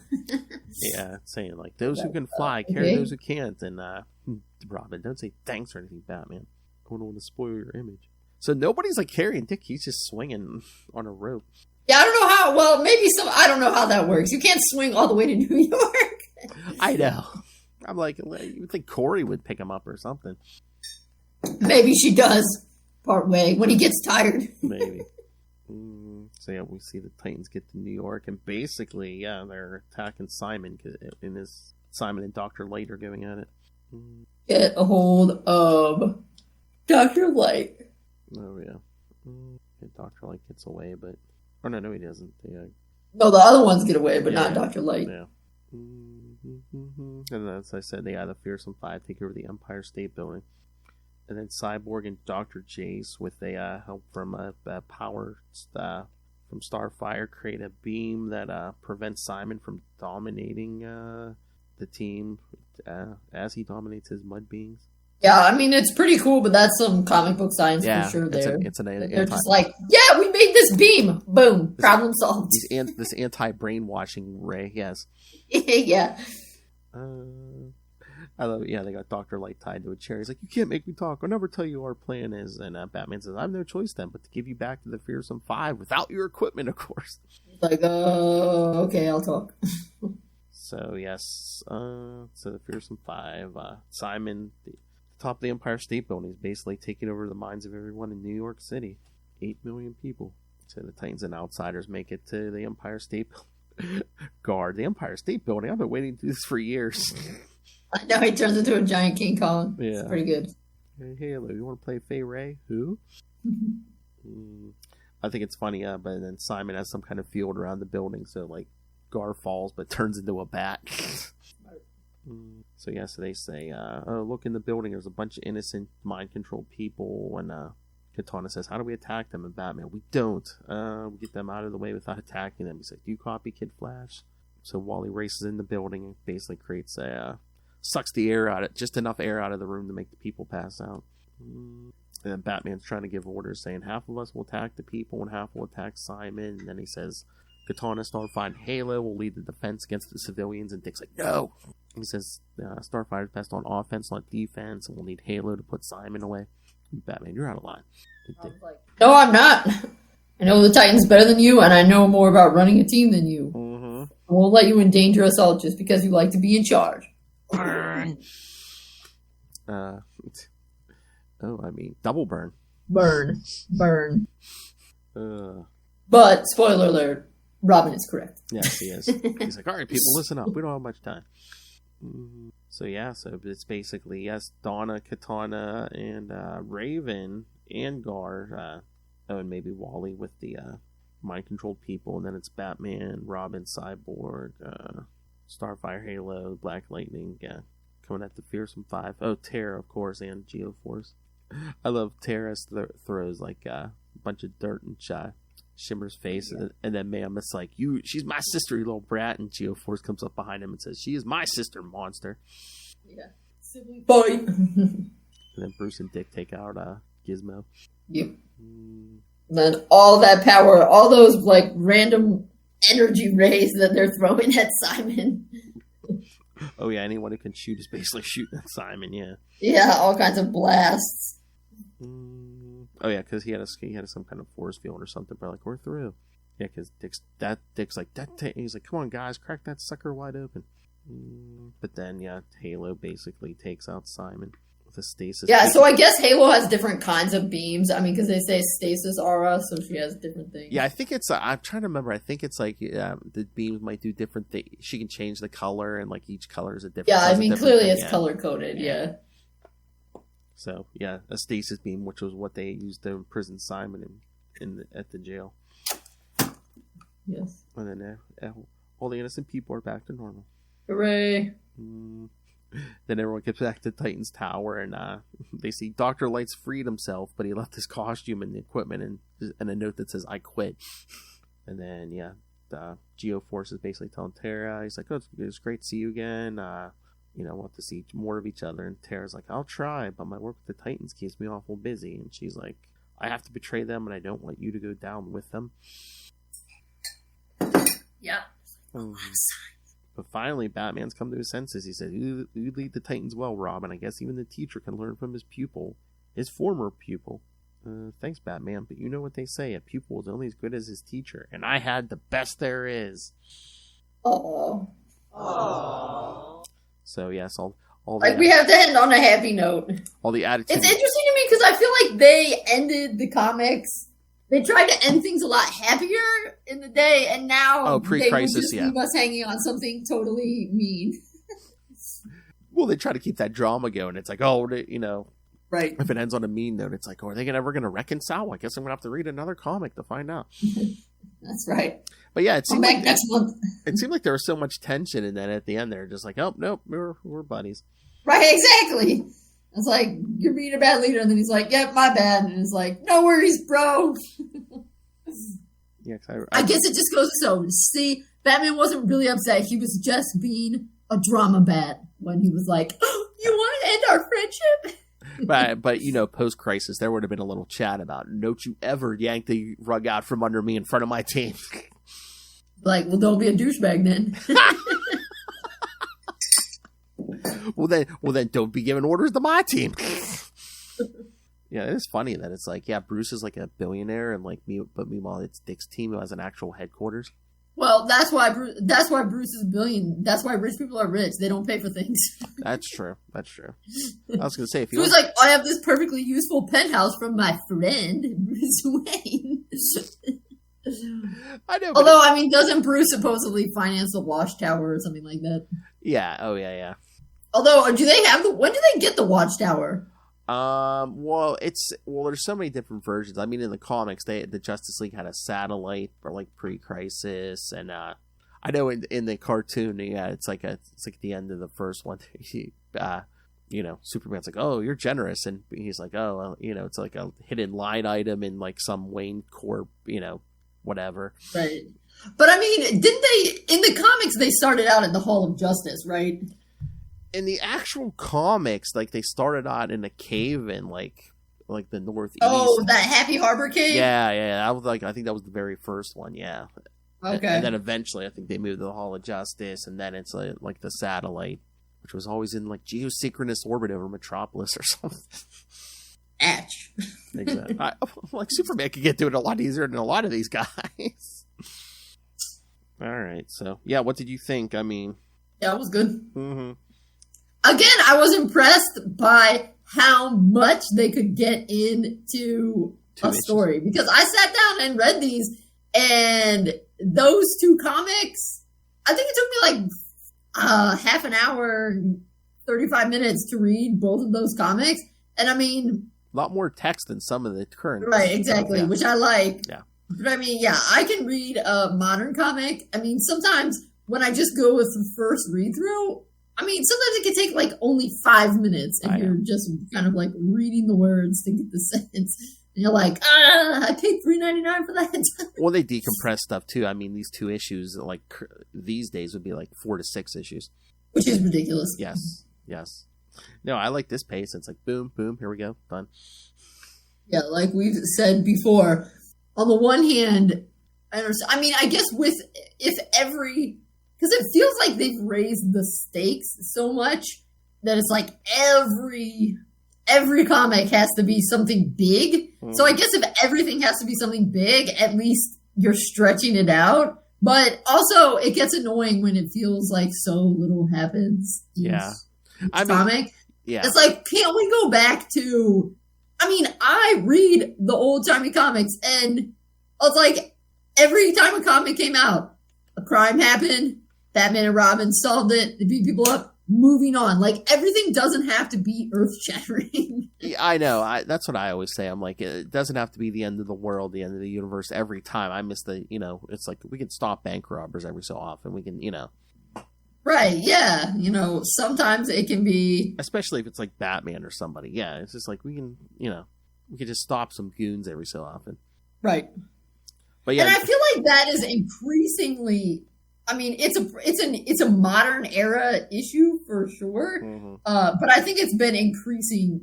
Speaker 1: Yeah, saying like those who can fly carry those who can't, and Robin, don't say thanks or anything, Batman. I don't want to spoil your image. So nobody's like carrying Dick; he's just swinging on a rope.
Speaker 2: Yeah, I don't know how. Well, maybe I don't know how that works. You can't swing all the way to New York.
Speaker 1: I know. I'm like, you would think Corey would pick him up or something.
Speaker 2: Maybe she does, part way, when he gets tired.
Speaker 1: Maybe. So yeah, we see the Titans get to New York, and basically, they're attacking Simon, Simon and Dr. Light are going at it.
Speaker 2: Get a hold of Dr. Light.
Speaker 1: Oh, yeah. Dr. Light gets away, but... Oh, no, he doesn't.
Speaker 2: No, the other ones get away, but not Dr. Light.
Speaker 1: Yeah. And as I said, the Fearsome Five take over the Empire State Building. And then Cyborg and Dr. Jace, with help from power from Starfire, create a beam that prevents Simon from dominating the team as he dominates his mud beings. Yeah,
Speaker 2: I mean, it's pretty cool, but that's some comic book science for sure there. They're just like, yeah, we made this beam. Boom. Problem solved.
Speaker 1: This anti-brainwashing ray, yes.
Speaker 2: Yeah.
Speaker 1: I love it. Yeah, they got Dr. Light tied to a chair. He's like, you can't make me talk. I'll never tell you what our plan is. And Batman says, I have no choice then but to give you back to the Fearsome Five without your equipment, of course.
Speaker 2: Like, okay, I'll talk.
Speaker 1: So, yes. So the Fearsome Five, Simon, the top of the Empire State Building, is basically taking over the minds of everyone in New York City. 8 million people. So the Titans and Outsiders make it to the Empire State Building. Guard the Empire State Building. I've been waiting to do this for years.
Speaker 2: I know, he turns into a giant King Kong.
Speaker 1: Yeah.
Speaker 2: It's pretty good.
Speaker 1: Hey, Halo, you want to play Fay Ray? Who? I think it's funny, but then Simon has some kind of field around the building, so like Gar falls but turns into a bat. So they say, oh, look in the building, there's a bunch of innocent mind-controlled people, and Katana says, how do we attack them? And Batman, we don't. We get them out of the way without attacking them. He's like, do you copy, Kid Flash? So Wally races in the building and basically creates sucks the air out, just enough air out of the room to make the people pass out. And then Batman's trying to give orders, saying half of us will attack the people and half will attack Simon. And then he says, Katana, Starfire, and Halo will lead the defense against the civilians. And Dick's like, no. He says Starfire's best on offense, not defense, and we'll need Halo to put Simon away. Batman, you're out of line.
Speaker 2: No, I'm not. I know the Titans better than you, and I know more about running a team than you.
Speaker 1: Mm-hmm.
Speaker 2: I won't let you endanger us all just because you like to be in charge.
Speaker 1: Double burn.
Speaker 2: Burn. But, spoiler alert, Robin is correct.
Speaker 1: Yes, he is. He's like, all right, people, listen up. We don't have much time. So it's basically, Donna, Katana, and Raven, and Gar, and maybe Wally with the mind-controlled people, and then it's Batman, Robin, Cyborg, Starfire, Halo, Black Lightning, coming at the Fearsome Five. Oh, Terra, of course, and Geo-Force. I love Terra's throws like a bunch of dirt and Shimmer's face, and then Mammoth's like, she's my sister, you little brat, and Geo-Force comes up behind him and says, she is my sister, monster.
Speaker 2: Yeah. Sibling fight.
Speaker 1: And then Bruce and Dick take out Gizmo.
Speaker 2: Yep. Then all that power, all those like random energy rays that they're throwing at Simon.
Speaker 1: Oh yeah, anyone who can shoot is basically shooting at Simon. Yeah.
Speaker 2: Yeah, all kinds of blasts.
Speaker 1: Oh yeah, because he had some kind of force field or something. But like, we're through. Yeah, because Dick's like that. He's like, come on guys, crack that sucker wide open. But then Halo basically takes out Simon with a stasis.
Speaker 2: Yeah, so I guess Halo has different kinds of beams. I mean, because they say stasis aura, so she has different things.
Speaker 1: Yeah, I think it's. I'm trying to remember. I think it's like the beams might do different things. She can change the color, and like each color is a different.
Speaker 2: Yeah, I mean, clearly it's color coded. Yeah.
Speaker 1: So a stasis beam, which was what they used to imprison Simon at the jail.
Speaker 2: Yes.
Speaker 1: And then all the innocent people are back to normal.
Speaker 2: Hooray!
Speaker 1: Then everyone gets back to Titan's Tower, and they see Dr. Light's freed himself, but he left his costume and the equipment and a note that says, I quit. And then, the Geo-Force is basically telling Terra, he's like, oh, it's great to see you again. Want to see more of each other. And Terra's like, I'll try, but my work with the Titans keeps me awful busy. And she's like, I have to betray them, and I don't want you to go down with them.
Speaker 2: Yeah.
Speaker 1: But finally, Batman's come to his senses. He said, you lead the Titans well, Robin. I guess even the teacher can learn from his former pupil. Thanks, Batman, but you know what they say, a pupil is only as good as his teacher, and I had the best there is.
Speaker 2: Oh.
Speaker 1: So, yes, all
Speaker 2: like, we have to end on a happy note.
Speaker 1: All the attitude.
Speaker 2: It's interesting to me because I feel like they ended the comics. They tried to end things a lot happier in the day, and now
Speaker 1: pre-crisis,
Speaker 2: they will just leave us hanging on something totally mean.
Speaker 1: Well, they try to keep that drama going. It's like,
Speaker 2: right.
Speaker 1: If it ends on a mean note, it's like, are they ever going to reconcile? Well, I guess I'm going to have to read another comic to find out.
Speaker 2: That's right.
Speaker 1: But yeah, it seemed like
Speaker 2: next month.
Speaker 1: It seemed like there was so much tension, and then at the end, they're just like, oh, nope, we're buddies.
Speaker 2: Right, exactly. It's like, you're being a bad leader, and then he's like, yep, my bad. And it's like, no worries, bro.
Speaker 1: Yeah,
Speaker 2: I guess it just goes to see, Batman wasn't really upset. He was just being a drama bat when he was like, oh, you want to end our friendship?
Speaker 1: But post-crisis, there would have been a little chat about, don't you ever yank the rug out from under me in front of my team.
Speaker 2: Like, well, don't be a douchebag then.
Speaker 1: Well, then don't be giving orders to my team. Yeah, it's funny that it's like, Bruce is like a billionaire, and but meanwhile it's Dick's team who has an actual headquarters.
Speaker 2: Well, that's why Bruce is a billion. That's why rich people are rich. They don't pay for things. That's
Speaker 1: true. I was going to say, if
Speaker 2: he was like, I have this perfectly useful penthouse from my friend Bruce Wayne.
Speaker 1: I know.
Speaker 2: Although, I mean, doesn't Bruce supposedly finance the Watchtower or something like that?
Speaker 1: Yeah. Oh, yeah.
Speaker 2: Although, when do they get the Watchtower?
Speaker 1: Well, there's so many different versions. I mean, in the comics, the Justice League had a satellite for like pre-crisis, and I know in the cartoon, it's like the end of the first one. Superman's like, "Oh, you're generous," and he's like, "Oh, well, it's like a hidden line item in like some Wayne Corp, whatever."
Speaker 2: Right. But I mean, didn't they in the comics? They started out at the Hall of Justice, right?
Speaker 1: In the actual comics, like, they started out in a cave in like the Northeast.
Speaker 2: Oh, that Happy Harbor cave?
Speaker 1: Yeah. That was I think that was the very first one, yeah.
Speaker 2: Okay.
Speaker 1: And then eventually I think they moved to the Hall of Justice, and then it's like the satellite. which was always in like geosynchronous orbit over Metropolis or something.
Speaker 2: Atch.
Speaker 1: Exactly. Like Superman could get to it a lot easier than a lot of these guys. All right, so yeah, what did you think? I mean,
Speaker 2: yeah, it was good.
Speaker 1: Mm-hmm.
Speaker 2: Again, I was impressed by how much they could get into a story, because I sat down and read these, and those 2 comics, I think it took me like half an hour, 35 minutes to read both of those comics, and I mean,
Speaker 1: a lot more text than some of the current.
Speaker 2: Right, exactly,
Speaker 1: yeah.
Speaker 2: Which I like.
Speaker 1: Yeah.
Speaker 2: But I mean, yeah, I can read a modern comic. I mean, sometimes when I just go with the first read through, I mean, sometimes it can take like only 5 minutes, and you're just kind of like reading the words to get the sentence. And you're like, I paid $3.99 for that.
Speaker 1: Well, they decompress stuff too. I mean, these 2 issues, like these days, would be like 4 to 6 issues,
Speaker 2: which is ridiculous.
Speaker 1: Yes. No, I like this pace. It's like boom, boom, here we go, done.
Speaker 2: Yeah, like we've said before. On the one hand, I mean, I guess because it feels like they've raised the stakes so much that it's like every comic has to be something big. Mm. So I guess if everything has to be something big, at least you're stretching it out. But also, it gets annoying when it feels like so little happens.
Speaker 1: Yeah.
Speaker 2: Comic.
Speaker 1: Yeah.
Speaker 2: It's like, can't we go back to... I mean, I read the old-timey comics, and it's like, every time a comic came out, a crime happened, Batman and Robin solved it, they beat people up, moving on. Like, everything doesn't have to be earth-shattering.
Speaker 1: I know. That's what I always say. I'm like, it doesn't have to be the end of the world, the end of the universe every time. I miss it's like, we can stop bank robbers every so often. We can,
Speaker 2: Right, yeah. Sometimes it can be...
Speaker 1: Especially if it's like Batman or somebody. Yeah, it's just like we can just stop some goons every so often.
Speaker 2: Right.
Speaker 1: But yeah.
Speaker 2: And I feel like that is increasingly... I mean, it's a modern era issue for sure. Mm-hmm. But I think it's been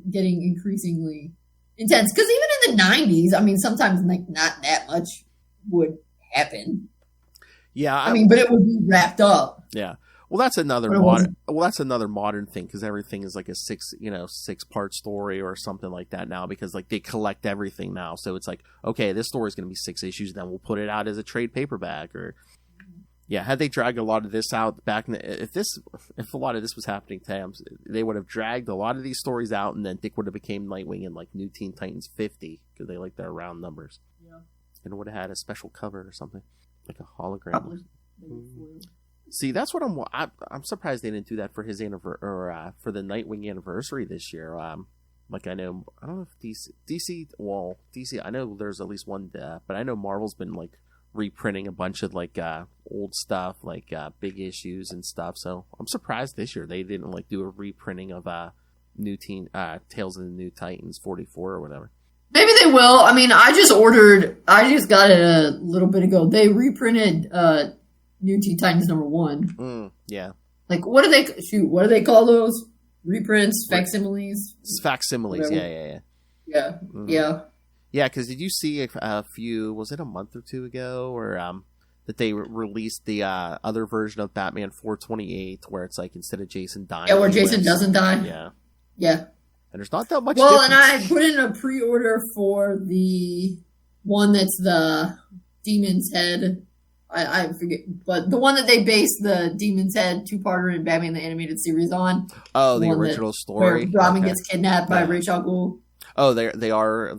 Speaker 2: getting increasingly intense. Because even in the 90s, I mean, sometimes like not that much would happen.
Speaker 1: Yeah.
Speaker 2: I mean, but it would be wrapped up.
Speaker 1: Yeah. Well, that's another modern thing, because everything is like a 6-part story or something like that now, because like they collect everything now. So it's like, okay, this story is going to be 6 issues, then we'll put it out as a trade paperback. Or yeah, had they dragged a lot of this out back in if a lot of this was happening today, they would have dragged a lot of these stories out, and then Dick would have became Nightwing in like New Teen Titans 50, because they like their round numbers. Yeah, and would have had a special cover or something, like a hologram.
Speaker 2: Probably.
Speaker 1: See, that's what I'm surprised they didn't do that for his for the Nightwing anniversary this year. Like I don't know if DC, I know there's at least one, but I know Marvel's been like reprinting a bunch of like old stuff, like big issues and stuff. So I'm surprised this year they didn't like do a reprinting of New Teen Tales of the New Titans 44 or whatever.
Speaker 2: Maybe they will. I mean, I just got it a little bit ago. They reprinted New Teen Titans #1.
Speaker 1: Yeah.
Speaker 2: Like, what do they call those? Reprints, facsimiles?
Speaker 1: Facsimiles, yeah.
Speaker 2: Yeah, yeah.
Speaker 1: Yeah, because did you see a few, was it a month or 2 ago, or that they released the other version of Batman 428, where it's like, instead of Jason dying...
Speaker 2: Yeah, where Jason doesn't die?
Speaker 1: Yeah.
Speaker 2: Yeah.
Speaker 1: And there's not that much difference.
Speaker 2: And I put in a pre-order for the one that's the Demon's Head... I forget, but the one that they based the Demon's Head 2-parter in Batman the Animated Series on.
Speaker 1: Oh, the original story.
Speaker 2: Where Robin gets kidnapped by Ra's al Ghul.
Speaker 1: Oh, there are.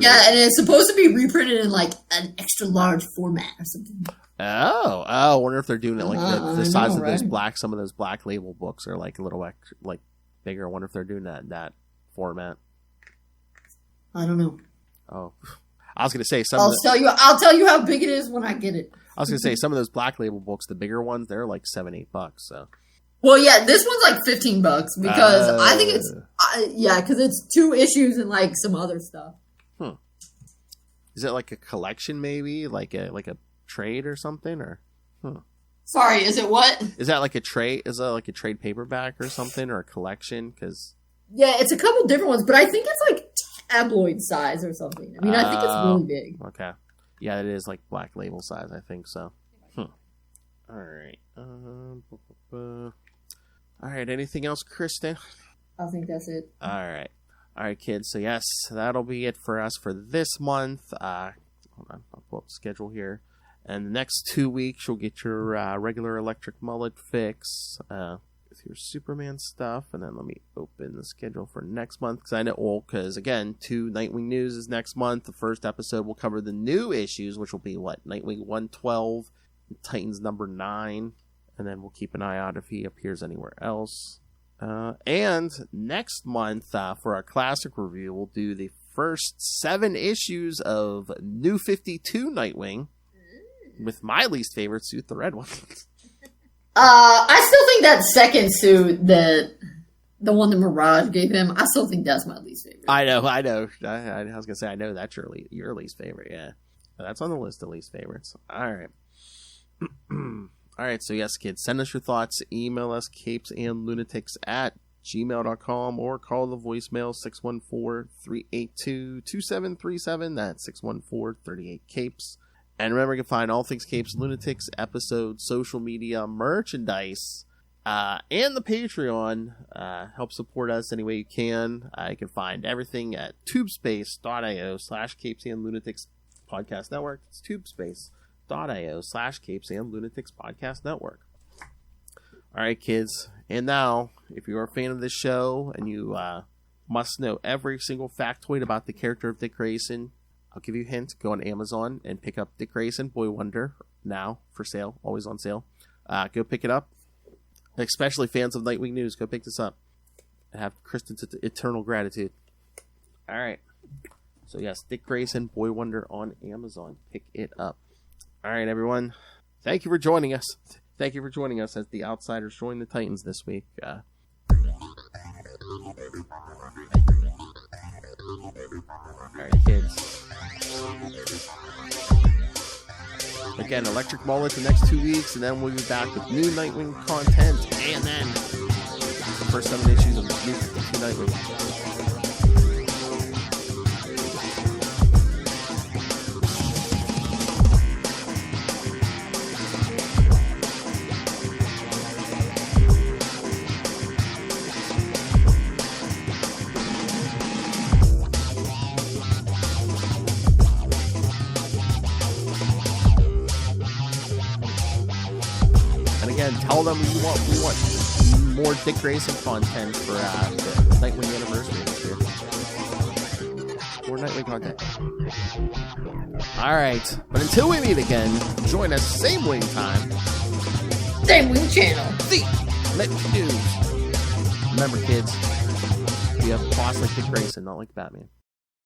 Speaker 2: Yeah, and it's supposed to be reprinted in like an extra large format or something.
Speaker 1: Oh, I wonder if they're doing it like the size of those some of those black label books are like a little like bigger. I wonder if they're doing that format.
Speaker 2: I don't know.
Speaker 1: Oh. I was going to say
Speaker 2: I'll tell you how big it is when I get it.
Speaker 1: I was going to say some of those black label books, the bigger ones, they're like $7-8. So.
Speaker 2: Well, yeah, this one's like $15 because I think it's because it's 2 issues and like some other stuff.
Speaker 1: Is it like a collection, maybe like a trade or something, or?
Speaker 2: Sorry, is it what?
Speaker 1: Is that like a trade? Is that like a trade paperback or something, or a collection? Because
Speaker 2: yeah, it's a couple different ones, but I think it's like tabloid size or something. I mean, I think it's really big.
Speaker 1: Okay. Yeah, it is like black label size, I think so. All right. All right, anything else, Kristen?
Speaker 2: I think that's it.
Speaker 1: All right, kids. So yes, that'll be it for us for this month. Hold on, I'll pull up the schedule here. And the next 2 weeks, you'll get your regular electric mullet fix with your Superman stuff. And then let me open the schedule for next month. Because again, 2 Nightwing news is next month. The first episode will cover the new issues, which will be Nightwing 112, Titans number 9. And then we'll keep an eye out if he appears anywhere else. And next month, for our classic review, we'll do the first 7 issues of New 52 Nightwing. With my least favorite suit, the red one.
Speaker 2: I still think that second suit, the one that Mirage gave him, I still think that's my least favorite.
Speaker 1: I know. I was gonna say, I know that's your least favorite. Yeah, that's on the list of least favorites. All right. All right. So yes, kids, send us your thoughts. Email us CapesandLunatics@gmail.com or call the voicemail 614-382-2737. That's 614-38-CAPES. And remember, you can find all things Capes, Lunatics, episodes, social media, merchandise, and the Patreon. Help support us any way you can. You can find everything at tubespace.io/CapesandLunatics Podcast Network. It's tubespace.io/CapesandLunatics Podcast Network. All right, kids. And now, if you're a fan of this show and you must know every single factoid about the character of Dick Grayson, I'll give you a hint. Go on Amazon and pick up Dick Grayson, Boy Wonder, now for sale, always on sale. Go pick it up. Especially fans of Nightwing News, go pick this up. And have Kristen's eternal gratitude. All right. So yes, Dick Grayson, Boy Wonder on Amazon. Pick it up. All right, everyone. Thank you for joining us. Thank you for joining us as the Outsiders join the Titans this week. All right, kids. Again, Electric Mullet the next 2 weeks, and then we'll be back with new Nightwing content, and then the first 7 issues of New 52 Nightwing. Tell them we want more Dick Grayson content for the Nightwing anniversary this year. More Nightwing content. Alright, but until we meet again, join us same wing time.
Speaker 2: Same wing channel.
Speaker 1: The Nightwing News. Remember, kids, you have a boss like Dick Grayson, not like Batman.